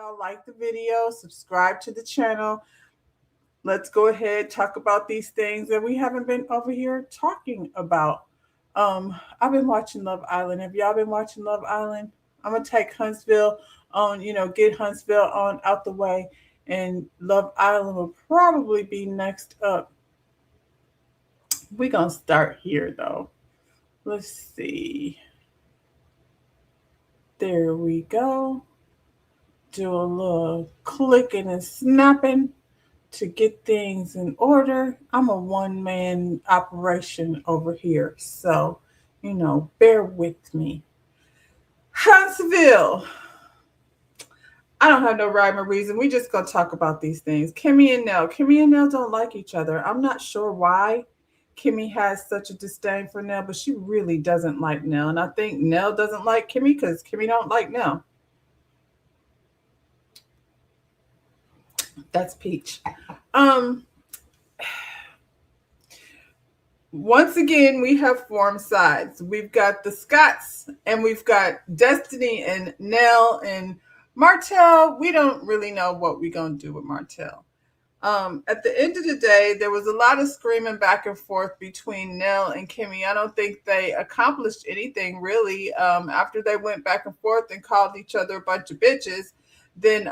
y'all like the video, subscribe to the channel. Let's go ahead talk about these things that we haven't been over here talking about. I've been watching Love Island. Have y'all been watching Love Island? I'm gonna take Huntsville on, get Huntsville on out the way, and Love Island will probably be next up. We're gonna start here though. Let's see. There we go. Do a little clicking and snapping to get things in order. I'm a one man operation over here, so bear with me. Huntsville. I don't have no rhyme or reason. We just gonna talk about these things. Kimmy and Nell. Kimmy and Nell don't like each other. I'm not sure why Kimmy has such a disdain for Nell, but she really doesn't like Nell. And I think Nell doesn't like Kimmy because Kimmy don't like Nell. That's Peach. Once again, we have formed sides. We've got the Scotts and we've got Destiny and Nell and Martell. We don't really know what we're going to do with Martell. At the end of the day, there was a lot of screaming back and forth between Nell and Kimmy. I don't think they accomplished anything really. After they went back and forth and called each other a bunch of bitches, then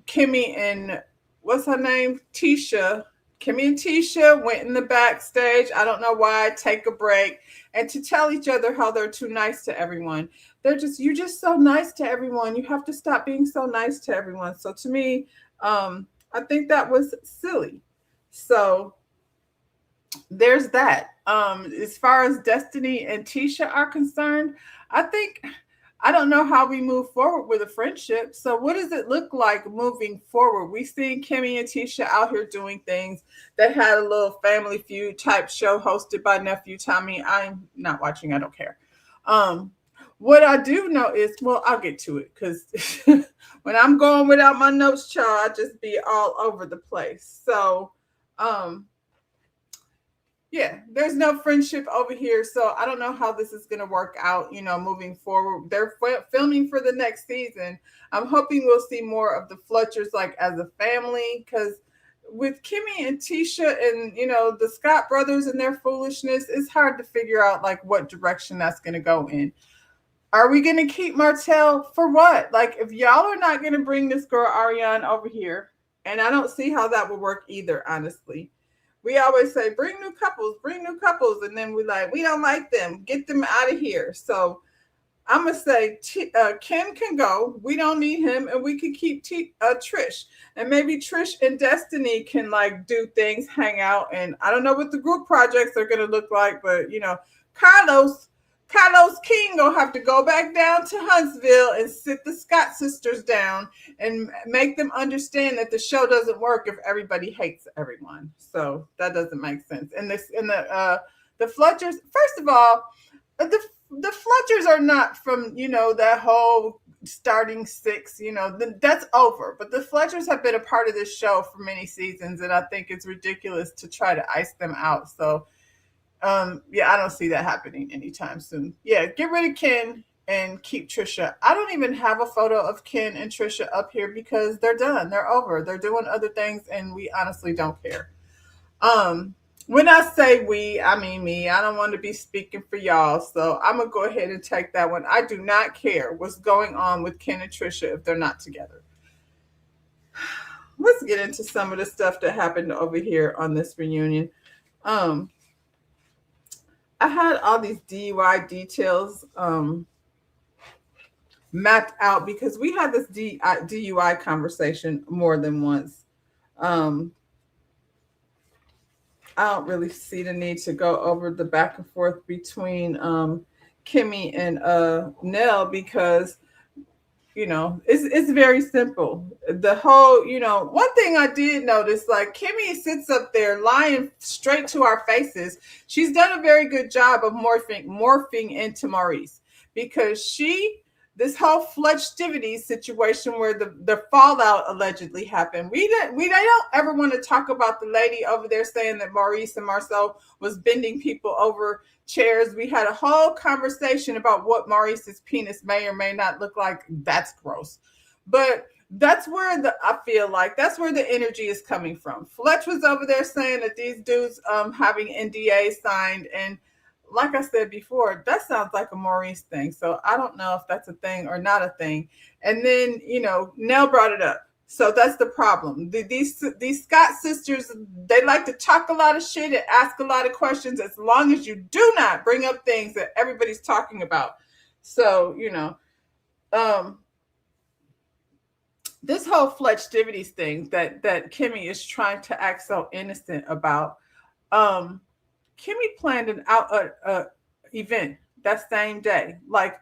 Kimmy and what's her name? Kimmy and Tisha went in the backstage. I don't know why. Take a break and to tell each other how they're too nice to everyone. You're just so nice to everyone. You have to stop being so nice to everyone. So to me, I think that was silly. So there's that. As far as Destiny and Tisha are concerned, I don't know how we move forward with a friendship. So what does it look like moving forward? We seen Kimmy and Tisha out here doing things. They had a little Family Feud type show hosted by nephew Tommy. I'm not watching. I don't care. What I do know is, well, I'll get to it because when I'm going without my notes, child, I just be all over the place. So, yeah, there's no friendship over here. So I don't know how this is going to work out, moving forward. They're filming for the next season. I'm hoping we'll see more of the Fletchers like as a family, because with Kimmy and Tisha and, the Scott brothers and their foolishness, it's hard to figure out like what direction that's going to go in. Are we going to keep Martell for what? Like, if y'all are not going to bring this girl Ariane over here, and I don't see how that would work either, honestly. We always say, bring new couples. And then we don't like them. Get them out of here. So I'm going to say Ken can go. We don't need him. And we can keep Trish. And maybe Trish and Destiny can do things, hang out. And I don't know what the group projects are going to look like. But, Carlos King gonna have to go back down to Huntsville and sit the Scott sisters down and make them understand that the show doesn't work if everybody hates everyone. So that doesn't make sense. And the Fletchers, first of all, the Fletchers are not from that whole starting six. That's over. But the Fletchers have been a part of this show for many seasons, and I think it's ridiculous to try to ice them out. So. I don't see that happening anytime soon. Yeah, get rid of Ken and keep Trisha. I don't even have a photo of Ken and Trisha up here because they're done. They're over. They're doing other things, and we honestly don't care. When I say we, I mean me. I don't want to be speaking for y'all, so I'm gonna go ahead and take that one. I do not care what's going on with Ken and Trisha if they're not together. Let's get into some of the stuff that happened over here on this reunion. I had all these DUI details mapped out because we had this DUI conversation more than once. I don't really see the need to go over the back and forth between Kimmy and Nell because it's very simple. The whole, one thing I did notice, like Kimmy sits up there lying straight to our faces. She's done a very good job of morphing into Maurice because this whole Fletchtivity situation where the fallout allegedly happened. We don't ever want to talk about the lady over there saying that Maurice and Marcel was bending people over chairs. We had a whole conversation about what Maurice's penis may or may not look like. That's gross. But that's where I feel like that's where the energy is coming from. Fletch was over there saying that these dudes having NDA signed, and like I said before, that sounds like a Maurice thing. So I don't know if that's a thing or not a thing. And then, Nell brought it up. So that's the problem. These Scott sisters, they like to talk a lot of shit and ask a lot of questions as long as you do not bring up things that everybody's talking about. So, um, this whole Fletchdivities thing that Kimmy is trying to act so innocent about. Kimmy planned an event that same day.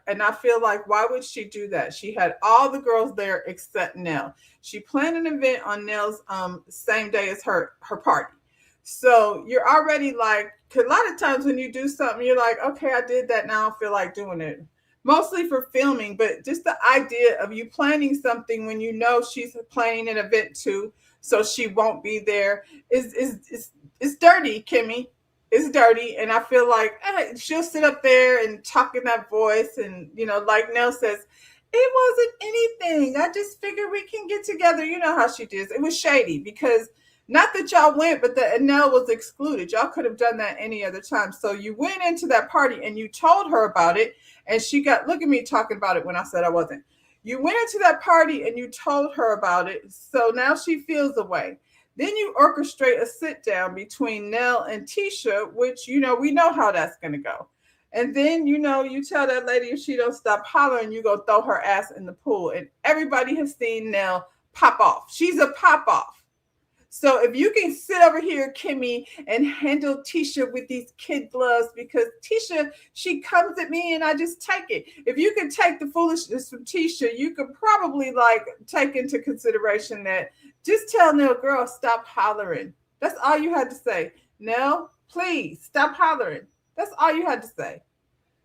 And I feel like, why would she do that? She had all the girls there except Nell. She planned an event on Nell's same day as her party. So you're already like, 'cause a lot of times when you do something, you're like, okay, I did that. Now I don't feel like doing it. Mostly for filming, but just the idea of you planning something when you know she's planning an event too, so she won't be there is dirty, Kimmy. It's dirty, and I feel like she'll sit up there and talk in that voice, and like Nell says, it wasn't anything. I just figured we can get together. You know how she does. It was shady because not that y'all went, but that Nell was excluded. Y'all could have done that any other time. So you went into that party and you told her about it, and she got, look at me talking about it when I said I wasn't. You went into that party and you told her about it, so now she feels away. Then you orchestrate a sit down between Nell and Tisha, which, we know how that's going to go. And then, you tell that lady if she don't stop hollering, you go throw her ass in the pool. And everybody has seen Nell pop off. She's a pop off. So if you can sit over here, Kimmy, and handle Tisha with these kid gloves, because Tisha, she comes at me and I just take it. If you could take the foolishness from Tisha, you could probably take into consideration that just tell Nell, girl, stop hollering. That's all you had to say. Nell, please stop hollering. That's all you had to say.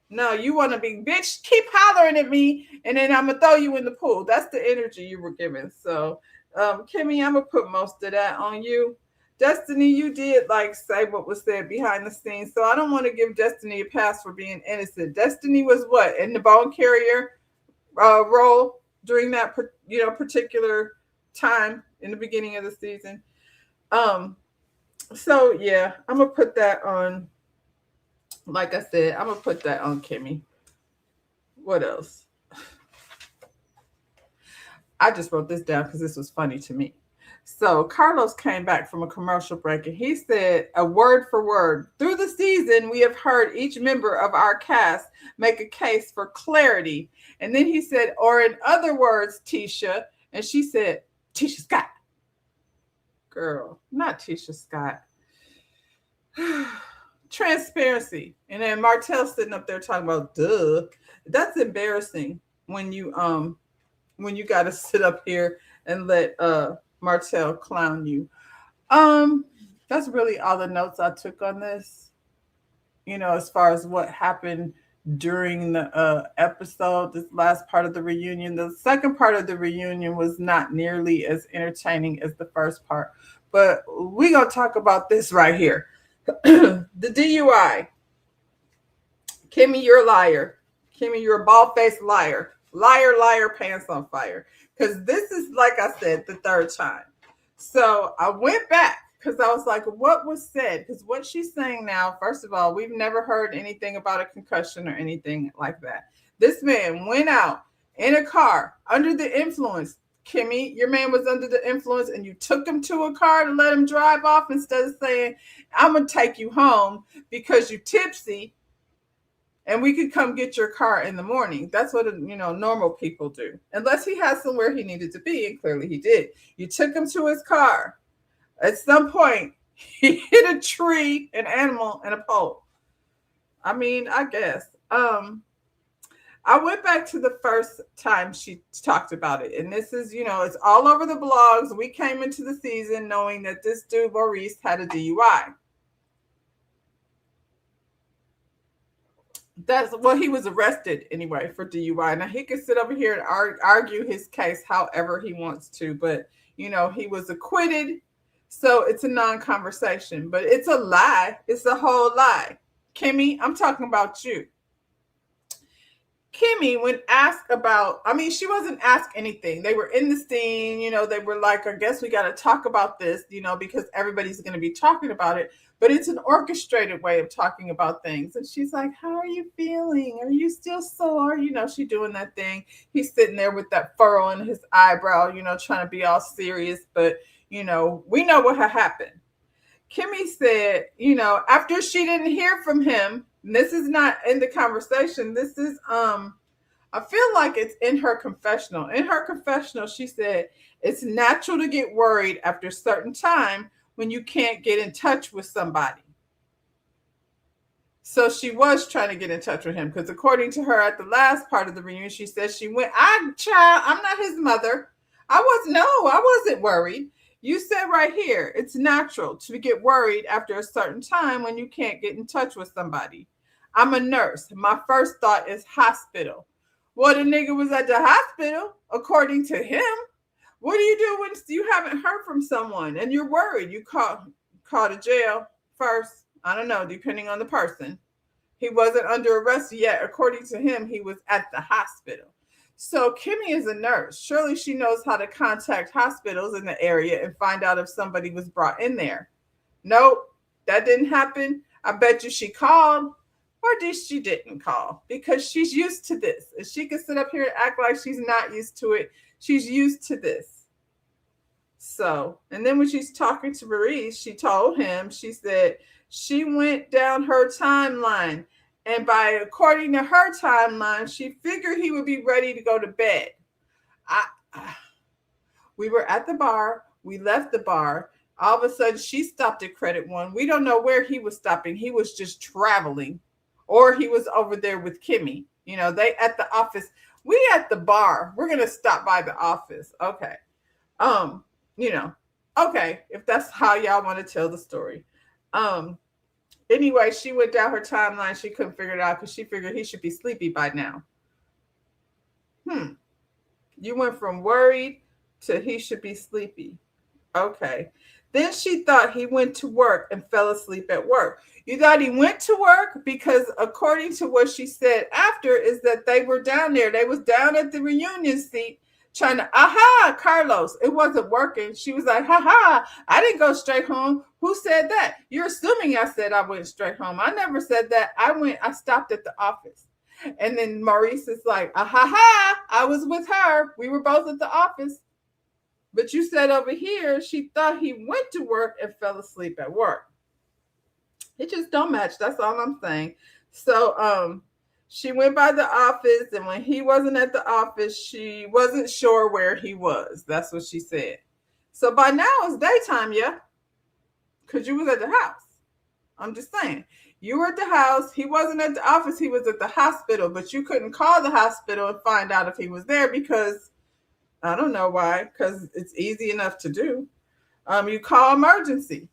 No, you want to be, bitch, keep hollering at me, and then I'm going to throw you in the pool. That's the energy you were given. So, Kimmy, I'm going to put most of that on you. Destiny, you did say what was said behind the scenes. So I don't want to give Destiny a pass for being innocent. Destiny was what? In the bone carrier role during that, particular time in the beginning of the season. So yeah, I'm going to put that on. Like I said, I'm going to put that on Kimmy. What else? I just wrote this down because this was funny to me. So Carlos came back from a commercial break and he said, a word for word, through the season, we have heard each member of our cast make a case for clarity. And then he said, or in other words, Tisha. And she said, Tisha Scott. Girl, not Tisha Scott. Transparency. And then Martell sitting up there talking about, duh. That's embarrassing when you got to sit up here and let Martell clown you. That's really all the notes I took on this. As far as what happened during the episode, this last part of the reunion. The second part of the reunion was not nearly as entertaining as the first part. But we're going to talk about this right here. The DUI. Kimmy, you're a liar. Kimmy, you're a bald-faced liar. Liar, liar, pants on fire. Because this is, like I said, the third time. So I went back because I was like, what was said? Because what she's saying now, first of all, we've never heard anything about a concussion or anything like that. This man went out in a car under the influence. Kimmy, your man was under the influence and you took him to a car to let him drive off instead of saying, I'm going to take you home because you're tipsy and we could come get your car in the morning. That's what, normal people do. Unless he had somewhere he needed to be, and clearly he did. You took him to his car. At some point, he hit a tree, an animal, and a pole. I mean, I guess. I went back to the first time she talked about it. And this is, it's all over the blogs. We came into the season knowing that this dude, Maurice, had a DUI. He was arrested anyway for DUI. Now he could sit over here and argue his case however he wants to, but he was acquitted, so it's a non-conversation. But it's a lie. It's a whole lie. Kimmy, I'm talking about you. Kimmy, when asked about, I mean, she wasn't asked anything. They were in the scene, they were like, I guess we got to talk about this, because everybody's going to be talking about it. But it's an orchestrated way of talking about things. And she's like, how are you feeling? Are you still sore? She doing that thing. He's sitting there with that furrow in his eyebrow, trying to be all serious. But, we know what had happened. Kimmy said, after she didn't hear from him, and this is not in the conversation. This is, I feel like it's in her confessional. In her confessional, she said, it's natural to get worried after a certain time when you can't get in touch with somebody. So she was trying to get in touch with him because according to her at the last part of the reunion, she said she went, I'm not his mother. I wasn't worried. You said right here, it's natural to get worried after a certain time when you can't get in touch with somebody. I'm a nurse. My first thought is hospital. Well, the nigga was at the hospital, according to him. What do you do when you haven't heard from someone and you're worried? You call the jail first. I don't know, depending on the person. He wasn't under arrest yet. According to him, he was at the hospital. So Kimmy is a nurse. Surely she knows how to contact hospitals in the area and find out if somebody was brought in there. Nope, that didn't happen. I bet you she called. Or she didn't call because she's used to this. And she can sit up here and act like she's not used to it. She's used to this. So, and then when she's talking to Maurice, she told him, she said, she went down her timeline. And according to her timeline, she figured he would be ready to go to bed. We were at the bar. We left the bar. All of a sudden, she stopped at Credit One. We don't know where he was stopping. He was just traveling. Or he was over there with Kimmy. They at the office. We at the bar. We're going to stop by the office. Okay. Okay. If that's how y'all want to tell the story. Anyway, she went down her timeline. She couldn't figure it out because she figured he should be sleepy by now. You went from worried to he should be sleepy. Okay. Then she thought he went to work and fell asleep at work. You thought he went to work because according to what she said after is that they were down there. They was down at the reunion seat trying to, Carlos, it wasn't working. She was like, I didn't go straight home. Who said that? You're assuming I said I went straight home. I never said that. I stopped at the office. And then Maurice is like, I was with her. We were both at the office. But you said over here, she thought he went to work and fell asleep at work. It just don't match. That's all I'm saying. So she went by the office, and when he wasn't at the office, she wasn't sure where he was. That's what she said. So by now it's daytime, yeah? Because you was at the house. I'm just saying. You were at the house. He wasn't at the office. He was at the hospital, but you couldn't call the hospital and find out if he was there because I don't know why, because it's easy enough to do. You call emergency.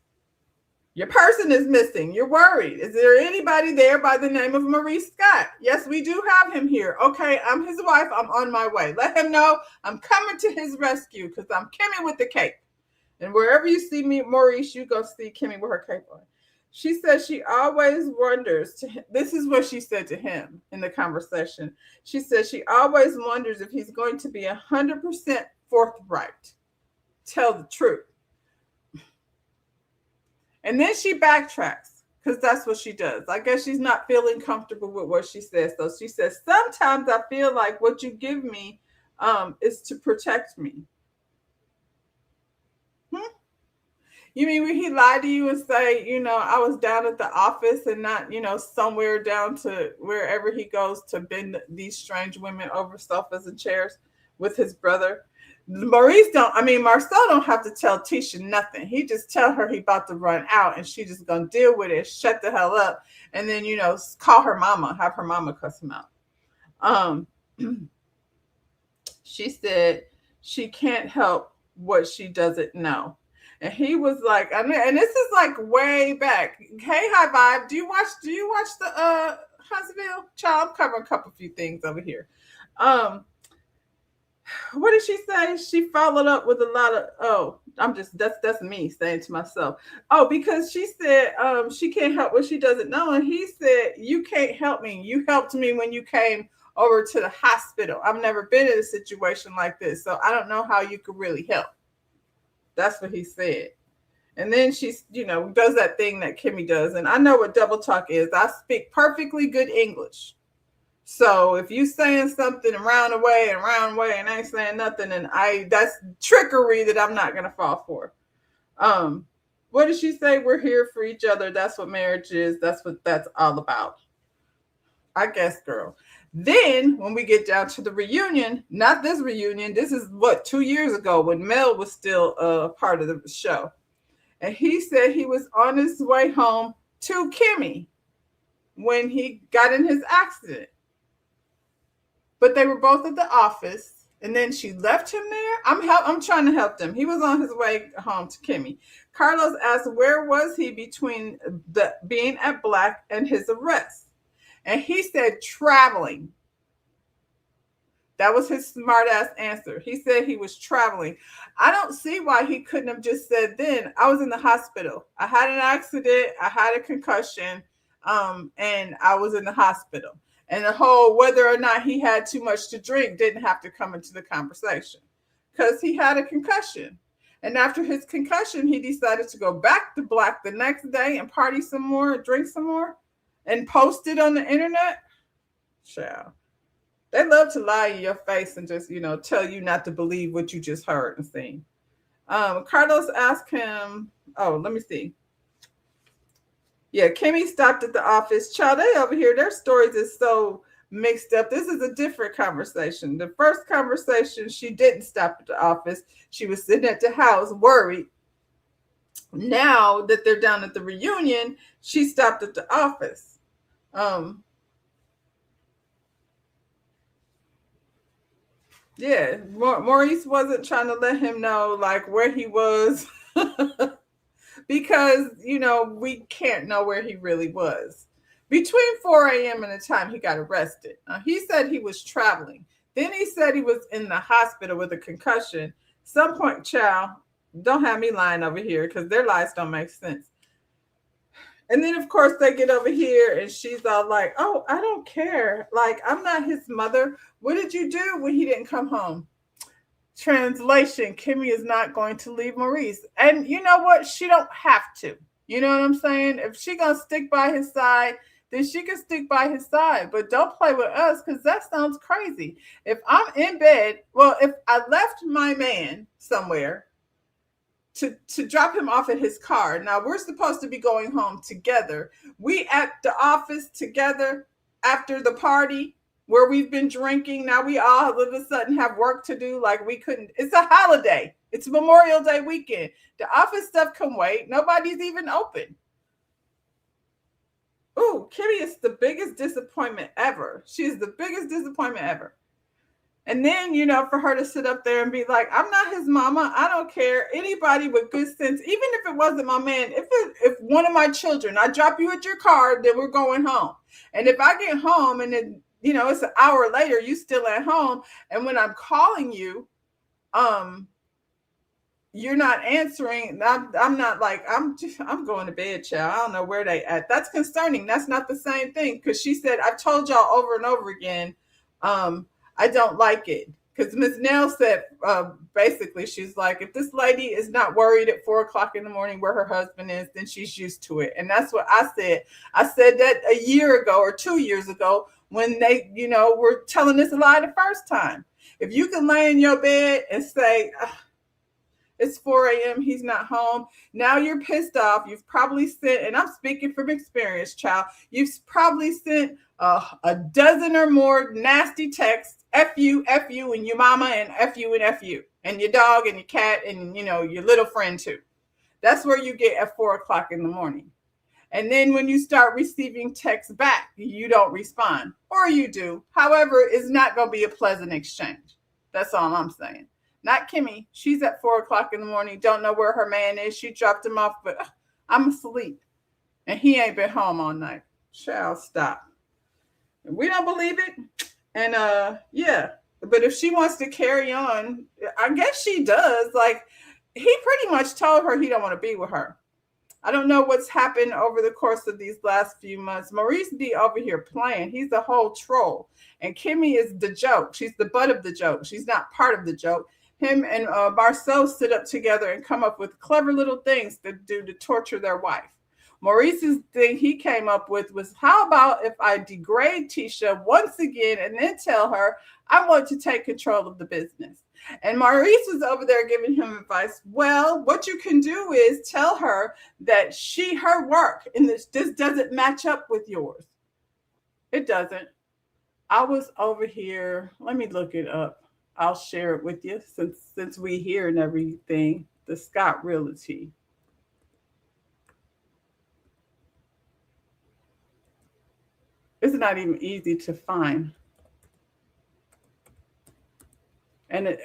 Your person is missing. You're worried. Is there anybody there by the name of Maurice Scott? Yes, we do have him here. Okay, I'm his wife. I'm on my way. Let him know I'm coming to his rescue because I'm Kimmy with the cape. And wherever you see me, Maurice, you go see Kimmy with her cape on. She says she always wonders. This is what she said to him in the conversation. She says she always wonders if he's going to be 100% forthright. Tell the truth. And then she backtracks because that's what she does. I guess she's not feeling comfortable with what she says. So she says, sometimes I feel like what you give me is to protect me. You mean when he lied to you and say, I was down at the office and not, somewhere down to wherever he goes to bend these strange women over sofas and chairs with his brother? Marcel don't have to tell Tisha nothing. He just tell her he about to run out and she just gonna deal with it, shut the hell up, and then, call her mama, have her mama cuss him out. She said she can't help what she doesn't know. And he was like, and this is like way back. Hey, High Vibe, do you watch the Huntsville? Child, I'm covering a few things over here. What did she say? She followed up with a lot of, that's me saying to myself. Because she said she can't help what she doesn't know. And he said, you can't help me. You helped me when you came over to the hospital. I've never been in a situation like this, so I don't know how you could really help. That's what he said. And then she's, does that thing that Kimmy does. And I know what double talk is. I speak perfectly good English. So if you saying something around the way and around the way and I ain't saying nothing, and that's trickery that I'm not gonna fall for. What did she say? We're here for each other. That's what marriage is. That's what that's all about. I guess, girl. Then when we get down to the reunion, not this reunion, this is 2 years ago when Mel was still a part of the show. And he said he was on his way home to Kimmy when he got in his accident. But they were both at the office, and then she left him there. I'm trying to help them. He was on his way home to Kimmy. Carlos asked where was he between the being at Black and his arrest. And he said traveling. That was his smart ass answer. He said he was traveling. I don't see why he couldn't have just said then, I was in the hospital. I had an accident. I had a concussion. And I was in the hospital. And the whole whether or not he had too much to drink didn't have to come into the conversation because he had a concussion. And after his concussion, he decided to go back to Black the next day and party some more, drink some more, and post it on the internet. Child. They love to lie in your face and just, tell you not to believe what you just heard and seen. Carlos asked him, let me see. Yeah, Kimmy stopped at the office. Child, they over here, their stories is so mixed up. This is a different conversation. The first conversation, she didn't stop at the office. She was sitting at the house worried. Now that they're down at the reunion, she stopped at the office. Yeah, Maurice wasn't trying to let him know like where he was because, we can't know where he really was. Between 4 a.m. and the time he got arrested, he said he was traveling. Then he said he was in the hospital with a concussion. Some point, child, don't have me lying over here because their lies don't make sense. And then, of course, they get over here and she's all like, oh, I don't care. Like, I'm not his mother. What did you do when he didn't come home? Translation, Kimmy is not going to leave Maurice. And you know what? She don't have to. You know what I'm saying? If she going to stick by his side, then she can stick by his side. But don't play with us because that sounds crazy. If I'm in bed, if I left my man somewhere, to drop him off at his car. Now, we're supposed to be going home together. We at the office together after the party where we've been drinking. Now we all all of a sudden have work to do like we couldn't. It's a holiday. It's Memorial Day weekend. The office stuff can wait. Nobody's even open. Ooh, Kimmy is the biggest disappointment ever. She's the biggest disappointment ever. And then, for her to sit up there and be like, I'm not his mama. I don't care. Anybody with good sense, even if it wasn't my man, if one of my children, I drop you at your car, then we're going home. And if I get home and then, it's an hour later, you still at home. And when I'm calling you, you're not answering. I'm not like, I'm going to bed, child. I don't know where they at. That's concerning. That's not the same thing. Because she said, I've told y'all over and over again, I don't like it. Because Ms. Nell said, basically, she's like, if this lady is not worried at 4 o'clock in the morning where her husband is, then she's used to it. And that's what I said. I said that a year ago or 2 years ago when they, were telling this lie the first time. If you can lay in your bed and say, it's 4 a.m., he's not home. Now you're pissed off. You've probably sent, and I'm speaking from experience, child, you've probably sent a dozen or more nasty texts, F you, and your mama, and F you, and your dog, and your cat, and, your little friend, too. That's where you get at 4 o'clock in the morning. And then when you start receiving texts back, you don't respond, or you do. However, it's not going to be a pleasant exchange. That's all I'm saying. Not Kimmy. She's at 4 o'clock in the morning. Don't know where her man is. She dropped him off, but I'm asleep. And he ain't been home all night. Child, stop. We don't believe it. And yeah. But if she wants to carry on, I guess she does. Like, he pretty much told her he don't want to be with her. I don't know what's happened over the course of these last few months. Maurice be over here playing. He's a whole troll. And Kimmy is the joke. She's the butt of the joke. She's not part of the joke. Him and Marceau sit up together and come up with clever little things to do to torture their wife. Maurice's thing he came up with was, how about if I degrade Tisha once again and then tell her I want to take control of the business? And Maurice was over there giving him advice. Well, what you can do is tell her that her work in this doesn't match up with yours. It doesn't. I was over here. Let me look it up. I'll share it with you since we hear and everything. The Scott Realty. It's not even easy to find. And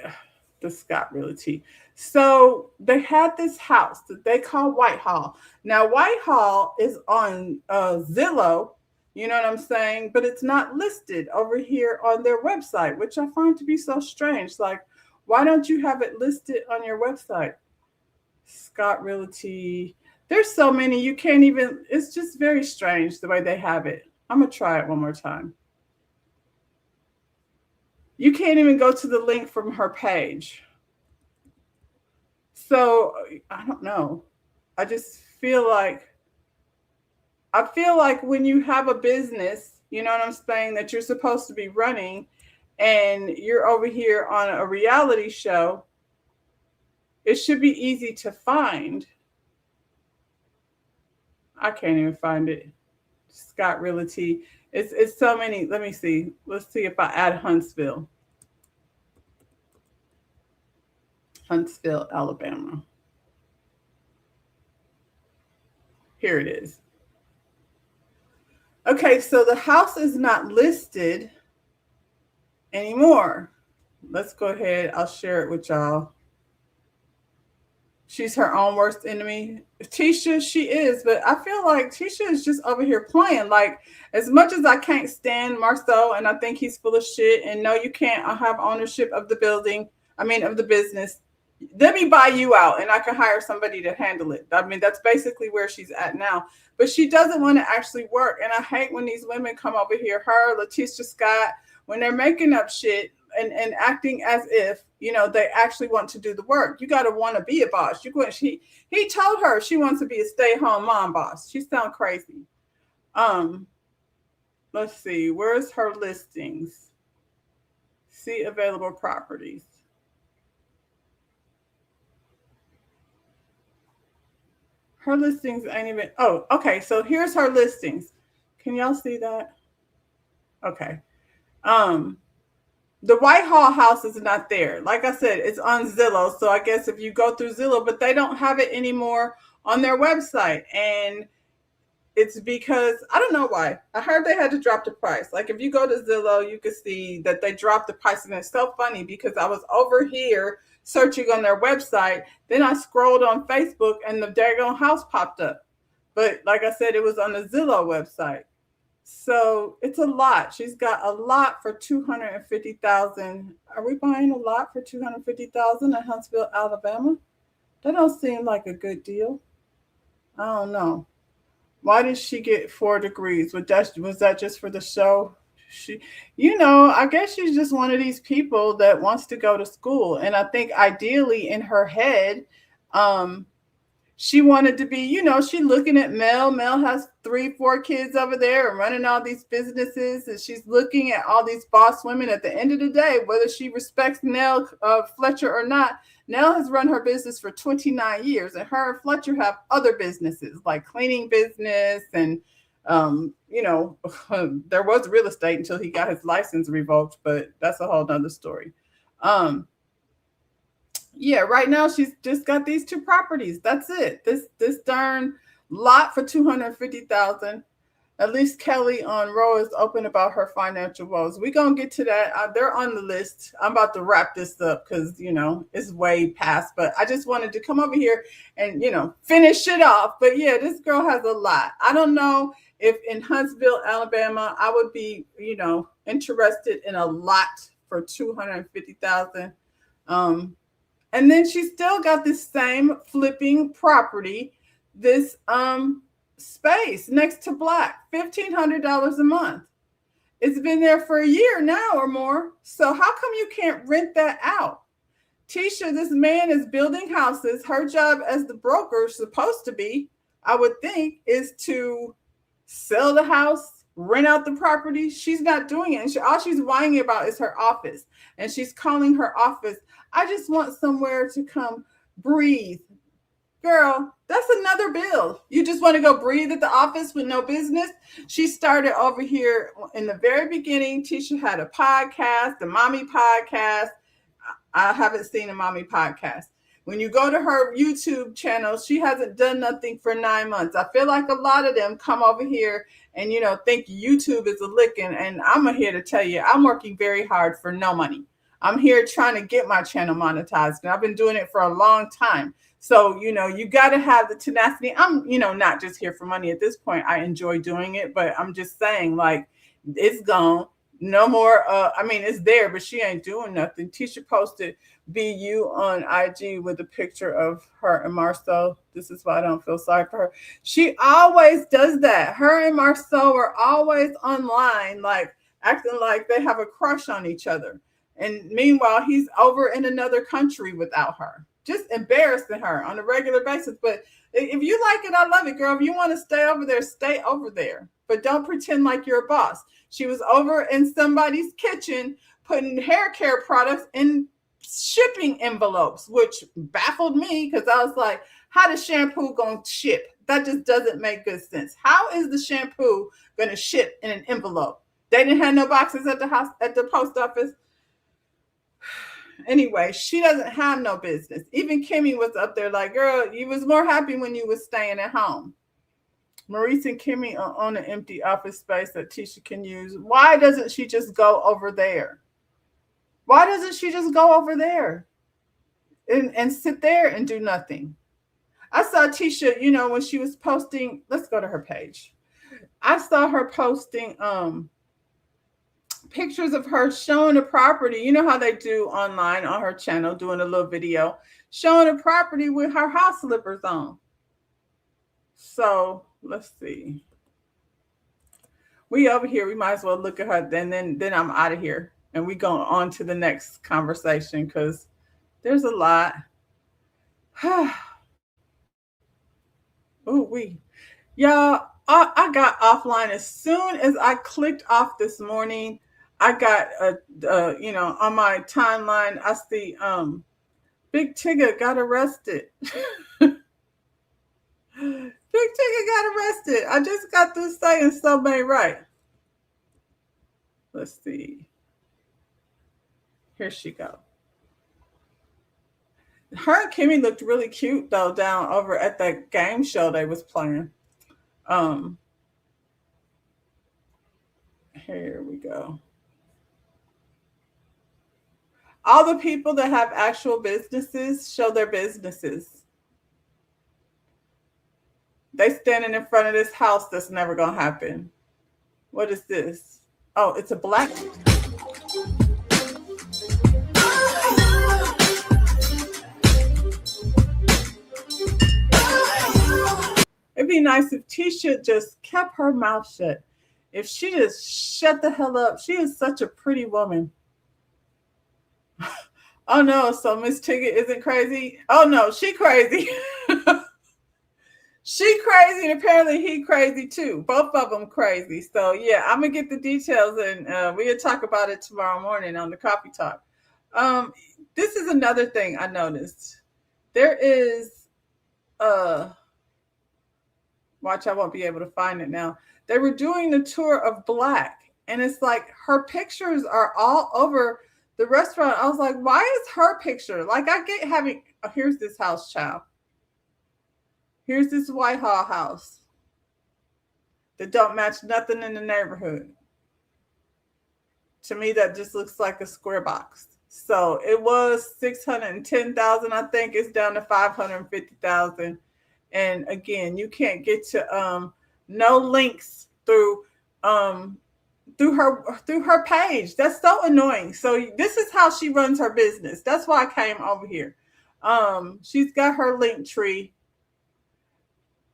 the Scott Realty. So they had this house that they call Whitehall. Now, Whitehall is on Zillow, you know what I'm saying? But it's not listed over here on their website, which I find to be so strange. Like, why don't you have it listed on your website? Scott Realty. There's so many you can't even, it's just very strange the way they have it. I'm going to try it one more time. You can't even go to the link from her page. So I don't know. I just feel like when you have a business, you know what I'm saying, that you're supposed to be running and you're over here on a reality show, it should be easy to find. I can't even find it. Scott Realty. It's so many. Let me see. Let's see if I add Huntsville. Huntsville, Alabama. Here it is. Okay, so the house is not listed anymore. Let's go ahead. I'll share it with y'all. She's her own worst enemy. Tisha, she is, but I feel like Tisha is just over here playing. Like, as much as I can't stand Marceau and I think he's full of shit, and no, you can't have ownership of the of the business. Let me buy you out and I can hire somebody to handle it. I mean, that's basically where she's at now. But she doesn't want to actually work. And I hate when these women come over here, her, Letitia Scott, when they're making up shit and acting as if, they actually want to do the work. You got to want to be a boss. He told her she wants to be a stay-at-home mom boss. She sounds crazy. Let's see. Where's her listings? See available properties. Her listings ain't even, oh, okay. So here's her listings. Can y'all see that? Okay. The Whitehall house is not there. Like I said, it's on Zillow. So I guess if you go through Zillow, but they don't have it anymore on their website. And it's because, I don't know why. I heard they had to drop the price. Like if you go to Zillow, you can see that they dropped the price. And it's so funny because I was over here searching on their website. Then I scrolled on Facebook and the daggone house popped up. But like I said, it was on the Zillow website. So it's a lot. She's got a lot for $250,000. Are we buying a lot for $250,000 in Huntsville, Alabama? That don't seem like a good deal. I don't know. Why did she get 4 degrees? Was that just for the show? I guess she's just one of these people that wants to go to school. And I think ideally in her head, she wanted to be, she looking at Mel. Mel has 3-4 kids over there and running all these businesses. And she's looking at all these boss women. At the end of the day, whether she respects Nell Fletcher or not, Nell has run her business for 29 years. And her and Fletcher have other businesses like cleaning business. And, there was real estate until he got his license revoked. But that's a whole nother story. Yeah, right now she's just got these 2 properties. That's it. This darn lot for $250,000. At least Kelly on Row is open about her financial woes. We're gonna get to that. They're on the list. I'm about to wrap this up because it's way past. But I just wanted to come over here and finish it off. But yeah, this girl has a lot. I don't know if in Huntsville, Alabama, I would be interested in a lot for $250,000. And then she still got this same flipping property this space next to Black, $1,500 a month. It's been there for a year now or more. So how come you can't rent that out? Tisha, this man is building houses. Her job as the broker is supposed to be, I would think, is to sell the house, rent out the property. She's not doing it. And all she's whining about is her office. And she's calling her office, I just want somewhere to come breathe. Girl, that's another bill. You just want to go breathe at the office with no business? She started over here in the very beginning. Tisha had a podcast, the Mommy Podcast. I haven't seen a Mommy Podcast. When you go to her YouTube channel, she hasn't done nothing for 9 months. I feel like a lot of them come over here and, think YouTube is a licking. And I'm here to tell you, I'm working very hard for no money. I'm here trying to get my channel monetized. And I've been doing it for a long time. So, you got to have the tenacity. I'm, not just here for money at this point. I enjoy doing it, but I'm just saying, like, it's gone. No more. It's there, but she ain't doing nothing. Tisha posted BU on IG with a picture of her and Marceau. This is why I don't feel sorry for her. She always does that. Her and Marceau are always online, like acting like they have a crush on each other. And meanwhile, he's over in another country without her, just embarrassing her on a regular basis. But if you like it, I love it, girl. If you want to stay over there, stay over there. But don't pretend like you're a boss. She was over in somebody's kitchen putting hair care products in shipping envelopes, which baffled me because I was like, how does shampoo going to ship? That just doesn't make good sense. How is the shampoo going to ship in an envelope? They didn't have no boxes at the house, at the post office. Anyway, she doesn't have no business. Even Kimmy was up there like, girl, you was more happy when you was staying at home. Maurice and Kimmy are on an empty office space that Tisha can use. Why doesn't she just go over there? Why doesn't she just go over there and sit there and do nothing? I saw Tisha, when she was posting, let's go to her page. I saw her posting pictures of her showing a property. You know how they do online on her channel, doing a little video, showing a property with her house slippers on. So let's see. We over here, we might as well look at her. Then I'm out of here. And we go on to the next conversation because there's a lot. Y'all, I got offline as soon as I clicked off this morning. I got on my timeline, I see Big Tigger got arrested. Big Tigger got arrested. I just got through saying something right. Let's see. Here she go. Her and Kimmy looked really cute though down over at that game show they was playing. Here we go. All the people that have actual businesses show their businesses. They standing in front of this house that's never gonna happen. What is this? Oh, it's a black. It'd be nice if Tisha just kept her mouth shut. If she just shut the hell up. She is such a pretty woman. Oh no, so Miss Tigger isn't crazy? Oh no, she crazy. She crazy and apparently he crazy too. Both of them crazy. So yeah, I'm going to get the details and we'll talk about it tomorrow morning on the Coffee Talk. This is another thing I noticed. There is watch, I won't be able to find it now. They were doing the tour of Black and it's like her pictures are all over the restaurant. I was like, why is her picture? Like I get having, oh, here's this house, child. Here's this Whitehall house that don't match nothing in the neighborhood. To me, that just looks like a square box. So it was $610,000. I think it's down to $550,000. And again, you can't get to no links through her page. That's so annoying. So this is how she runs her business. That's why I came over here. She's got her link tree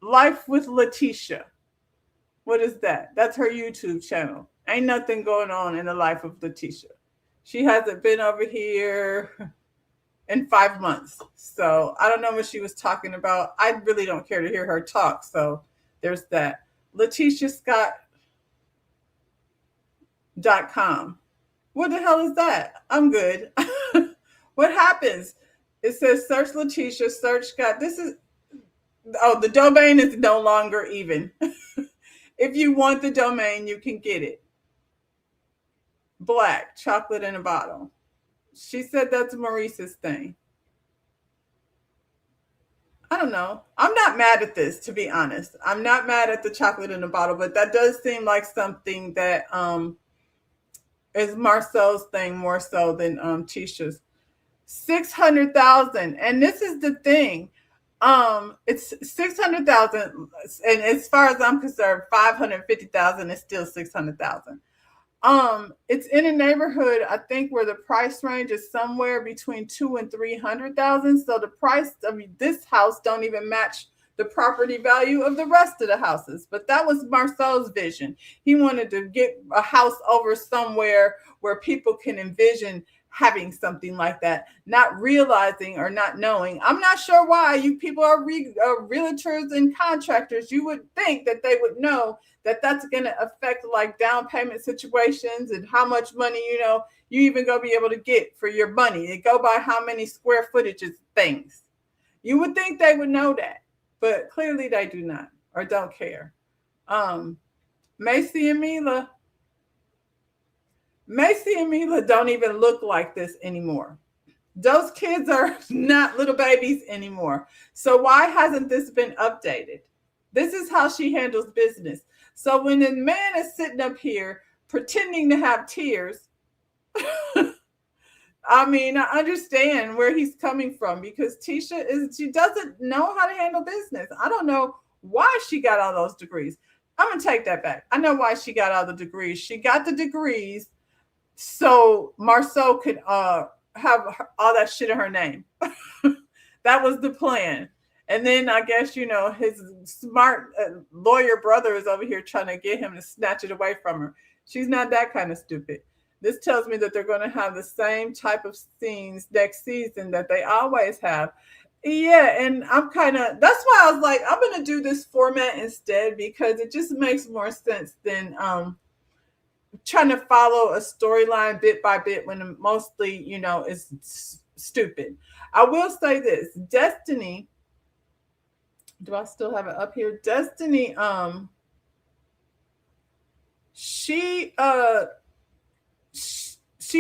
Life with Letitia. What is that? That's her YouTube channel. Ain't nothing going on in the life of Letitia. She hasn't been over here in 5 months. So I don't know what she was talking about. I really don't care to hear her talk. So there's that. LetitiaScott.com. What the hell is that? I'm good. What happens? It says search Letitia, search Scott. This is, oh, the domain is no longer even. If you want the domain, you can get it. Black, chocolate in a bottle. She said that's Maurice's thing. I don't know. I'm not mad at this, to be honest. I'm not mad at the chocolate in a bottle, but that does seem like something that is Marcel's thing more so than Tisha's. 600,000. And this is the thing. It's 600,000, and as far as I'm concerned, 550,000 is still 600,000. It's in a neighborhood, I think, where the price range is somewhere between 2 and 300,000. So the price of this house don't even match the property value of the rest of the houses. But that was Marcel's vision. He wanted to get a house over somewhere where people can envision having something like that, not realizing or not knowing. I'm not sure why you people are realtors and contractors. You would think that they would know that that's going to affect like down payment situations and how much money, you even going to be able to get for your money. They go by how many square footages things. You would think they would know that, but clearly they do not or don't care. Macy and Mila don't even look like this anymore. Those kids are not little babies anymore. So why hasn't this been updated? This is how she handles business. So when the man is sitting up here pretending to have tears, I mean, I understand where he's coming from because she doesn't know how to handle business. I don't know why she got all those degrees. I'm going to take that back. I know why she got all the degrees. She got the degrees so Marceau could have all that shit in her name. That was the plan. And then I guess, his smart lawyer brother is over here trying to get him to snatch it away from her. She's not that kind of stupid. This tells me that they're going to have the same type of scenes next season that they always have. Yeah, and that's why I was like, I'm going to do this format instead because it just makes more sense than trying to follow a storyline bit by bit when mostly, is stupid. I will say this, Destiny, do I still have it up here? Destiny, she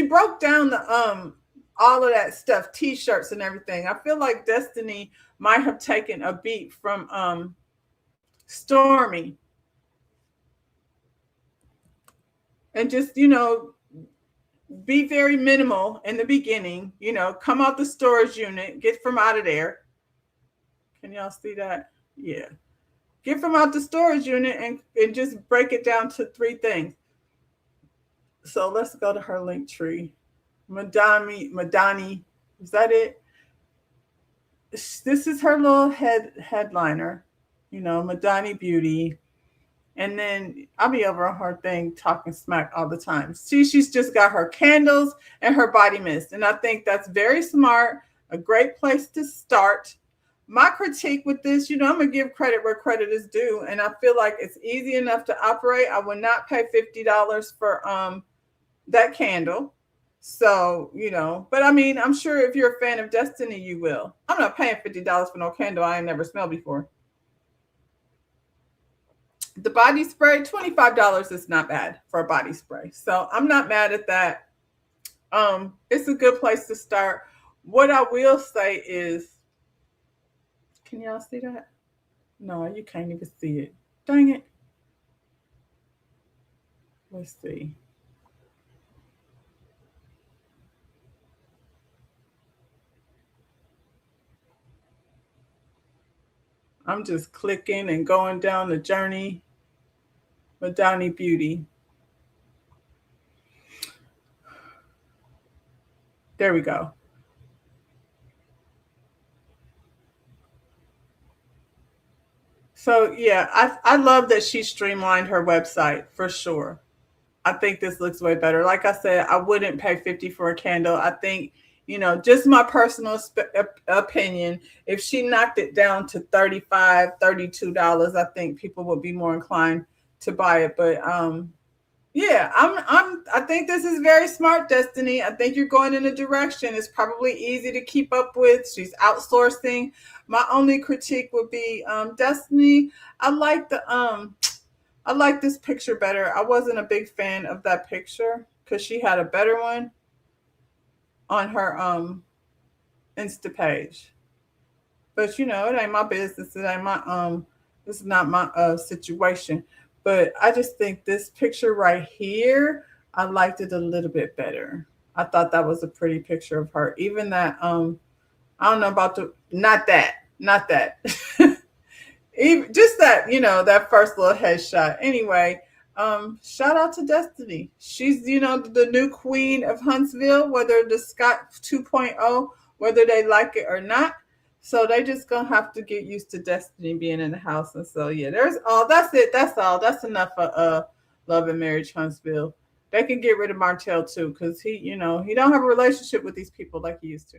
broke down the all of that stuff, t-shirts and everything. I feel like Destiny might have taken a beat from Stormy. And just, be very minimal in the beginning, come out the storage unit, get from out of there. Can y'all see that? Yeah. Get from out the storage unit and just break it down to 3 things. So let's go to her link tree. Madani, is that it? This is her little headliner, Madani Beauty. And then I'll be over on her thing talking smack all the time. She's just got her candles and her body mist. And I think that's very smart, a great place to start. My critique with this, I'm going to give credit where credit is due. And I feel like it's easy enough to operate. I would not pay $50 for that candle. So, but I mean, I'm sure if you're a fan of Destiny, you will. I'm not paying $50 for no candle I ain't never smelled before. The body spray, $25 is not bad for a body spray. So I'm not mad at that. It's a good place to start. What I will say is, can y'all see that? No, you can't even see it. Dang it. Let's see. I'm just clicking and going down the journey. Madani Beauty. There we go. So yeah, I love that she streamlined her website for sure. I think this looks way better. Like I said, I wouldn't pay 50 for a candle. I think, just my personal opinion, if she knocked it down to 35, $32, I think people would be more inclined to buy it. But yeah, I think this is very smart, Destiny. I think you're going in a direction. It's probably easy to keep up with. She's outsourcing. My only critique would be Destiny. I like the I like this picture better. I wasn't a big fan of that picture because she had a better one on her Insta page. But it ain't my business. It ain't my this is not my situation. But I just think this picture right here, I liked it a little bit better. I thought that was a pretty picture of her. Even that I don't know about the not that. Even just that, that first little headshot. Anyway, shout out to Destiny. She's, the new queen of Huntsville, whether the Scott 2.0, whether they like it or not. So they just gonna have to get used to Destiny being in the house. And so yeah, there's all that's it. That's all. That's enough for Love and Marriage Huntsville. They can get rid of Martell too, because he don't have a relationship with these people like he used to.